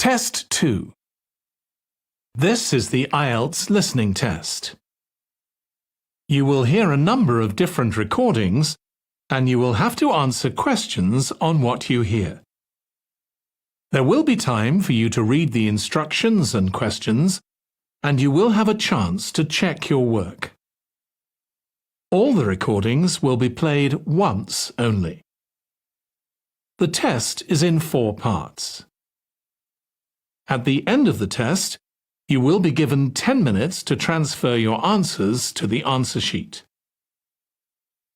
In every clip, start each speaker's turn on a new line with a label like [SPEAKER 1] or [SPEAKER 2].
[SPEAKER 1] Test 2. This is the IELTS listening test. You will hear a number of different recordings and you will have to answer questions on what you hear. There will be time for you to read the instructions and questions, and you will have a chance to check your work. All the recordings will be played once only. The test is in 4 parts. At the end of the test, you will be given 10 minutes to transfer your answers to the answer sheet.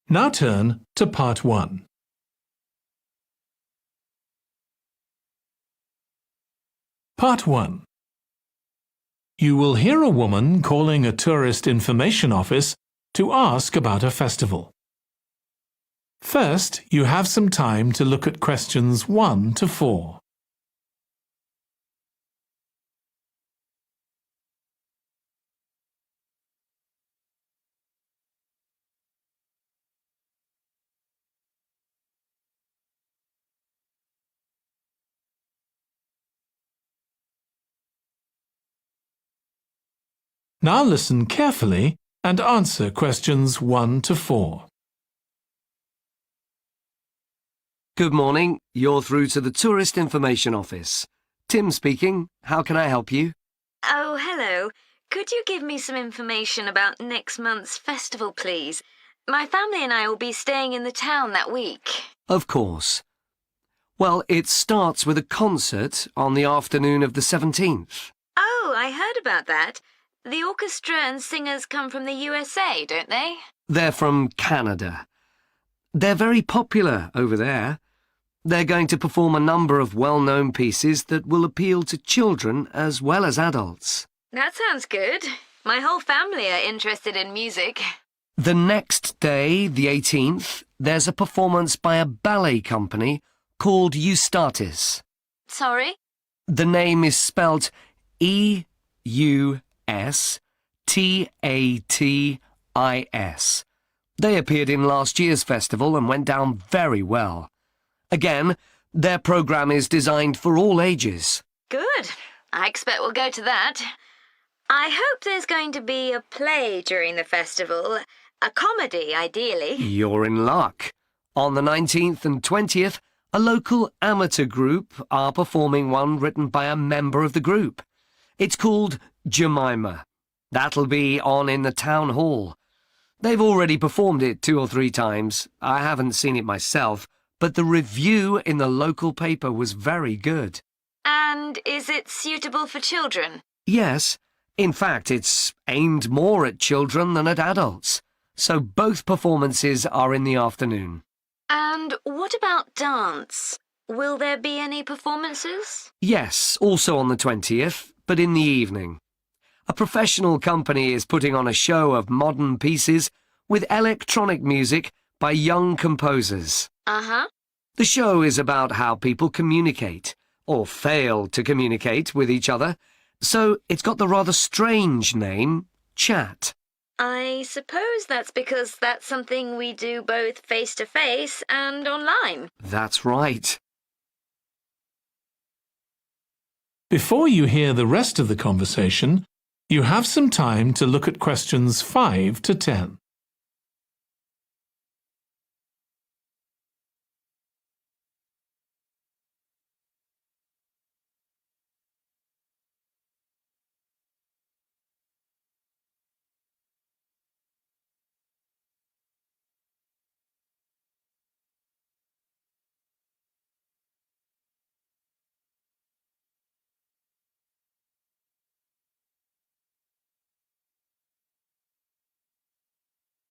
[SPEAKER 1] Now turn to Part 1. Part 1. You will hear a woman calling a tourist information office to ask about a festival. First, you have some time to look at questions 1 to 4. Now listen carefully and answer questions 1 to 4.
[SPEAKER 2] Good morning. You're through to the Tourist Information Office. Tim speaking. How can I help you?
[SPEAKER 3] Oh, hello. Could you give me some information about next month's festival, please? My family and I will be staying in the town that week.
[SPEAKER 2] Of course. Well, it starts with a concert on the afternoon of the 17th.
[SPEAKER 3] Oh, I heard about that. The orchestra and singers come from the USA, don't they?
[SPEAKER 2] They're from Canada. They're very popular over there. They're going to perform a number of well-known pieces that will appeal to children as well as adults.
[SPEAKER 3] That sounds good. My whole family are interested in music.
[SPEAKER 2] The next day, the 18th, there's a performance by a ballet company called Eustatis.
[SPEAKER 3] Sorry?
[SPEAKER 2] The name is spelled E-U-Statis. They appeared in last year's festival and went down very well. Again, their programme is designed for all ages.
[SPEAKER 3] Good. I expect we'll go to that. I hope there's going to be a play during the festival. A comedy, ideally.
[SPEAKER 2] You're in luck. On the 19th and 20th, a local amateur group are performing one written by a member of the group. It's called Jemima. That'll be on in the town hall. They've already performed it 2 or 3 times. I haven't seen it myself, but the review in the local paper was very good.
[SPEAKER 3] And is it suitable for children?
[SPEAKER 2] Yes. In fact, it's aimed more at children than at adults. So both performances are in the afternoon.
[SPEAKER 3] And what about dance? Will there be any performances?
[SPEAKER 2] Yes, also on the 20th, but in the evening. A professional company is putting on a show of modern pieces with electronic music by young composers.
[SPEAKER 3] Uh-huh.
[SPEAKER 2] The show is about how people communicate, or fail to communicate with each other, so it's got the rather strange name, chat.
[SPEAKER 3] I suppose that's because that's something we do both face-to-face and online.
[SPEAKER 2] That's right.
[SPEAKER 1] Before you hear the rest of the conversation, you have some time to look at questions 5 to 10.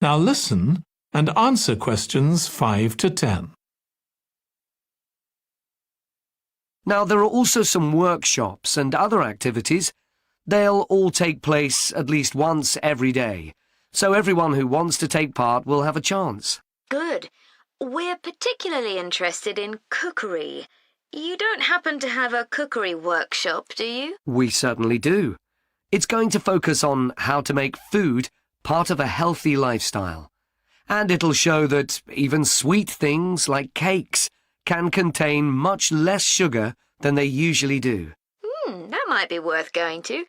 [SPEAKER 1] Now listen and answer questions 5 to 10.
[SPEAKER 2] Now, there are also some workshops and other activities. They'll all take place at least once every day, so everyone who wants to take part will have a chance.
[SPEAKER 3] Good. We're particularly interested in cookery. You don't happen to have a cookery workshop, do you?
[SPEAKER 2] We certainly do. It's going to focus on how to make food part of a healthy lifestyle. And it'll show that even sweet things like cakes can contain much less sugar than they usually do.
[SPEAKER 3] That might be worth going to.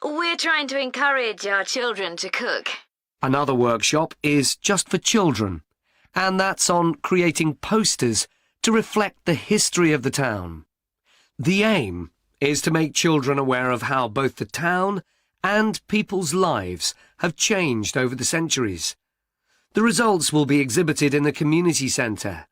[SPEAKER 3] We're trying to encourage our children to cook.
[SPEAKER 2] Another workshop is just for children, and that's on creating posters to reflect the history of the town. The aim is to make children aware of how both the town and people's lives have changed over the centuries. The results will be exhibited in the community centre.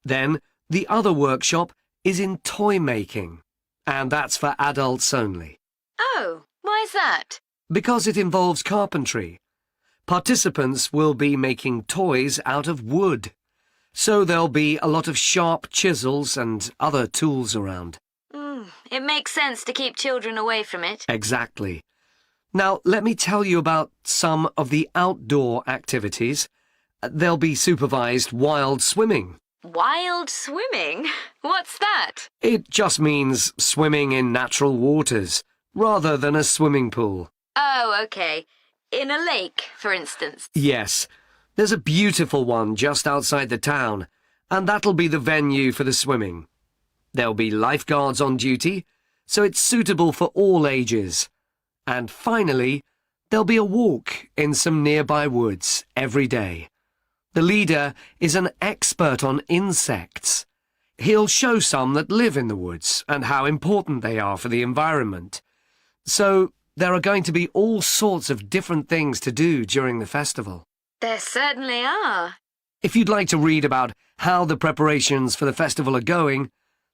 [SPEAKER 2] Then, the other workshop is in toy making, and that's for adults only.
[SPEAKER 3] Oh, why is that?
[SPEAKER 2] Because it involves carpentry. Participants will be making toys out of wood, so there'll be a lot of sharp chisels and other tools around.
[SPEAKER 3] It makes sense to keep children away from it.
[SPEAKER 2] Exactly. Now, let me tell you about some of the outdoor activities. There'll be supervised wild swimming.
[SPEAKER 3] Wild swimming? What's that?
[SPEAKER 2] It just means swimming in natural waters, rather than a swimming pool.
[SPEAKER 3] Oh, okay. In a lake, for instance.
[SPEAKER 2] Yes, there's a beautiful one just outside the town, and that'll be the venue for the swimming. There'll be lifeguards on duty, so it's suitable for all ages. And finally, there'll be a walk in some nearby woods every day. The leader is an expert on insects. He'll show some that live in the woods and how important they are for the environment. So there are going to be all sorts of different things to do during the festival.
[SPEAKER 3] There certainly are.
[SPEAKER 2] If you'd like to read about how the preparations for the festival are going,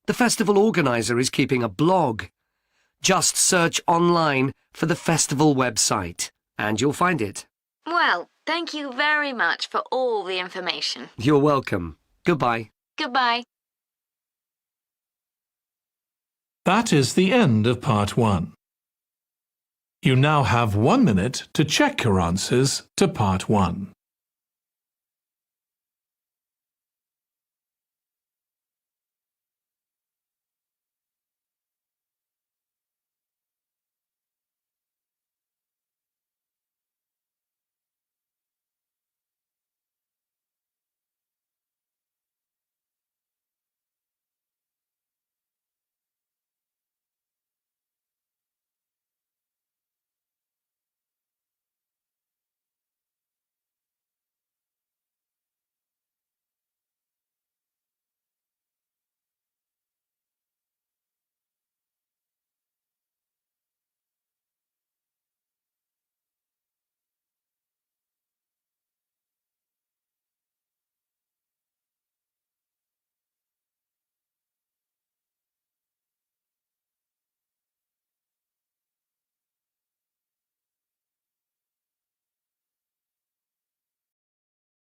[SPEAKER 2] the festival organizer is keeping a blog. Just search online for the festival website, and you'll find it.
[SPEAKER 3] Well, thank you very much for all the information.
[SPEAKER 2] You're welcome. Goodbye.
[SPEAKER 3] Goodbye.
[SPEAKER 1] That is the end of part 1. You now have 1 minute to check your answers to part 1.